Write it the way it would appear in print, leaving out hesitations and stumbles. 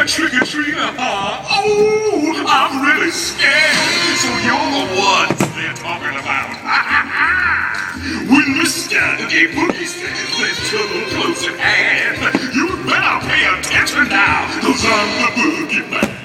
A trick-or-treater, huh? Oh, I'm really scared. So you're the ones they're talking about. When Mr. Oogie Boogie says there's trouble close at hand, you better pay attention now, 'cause I'm the boogeyman.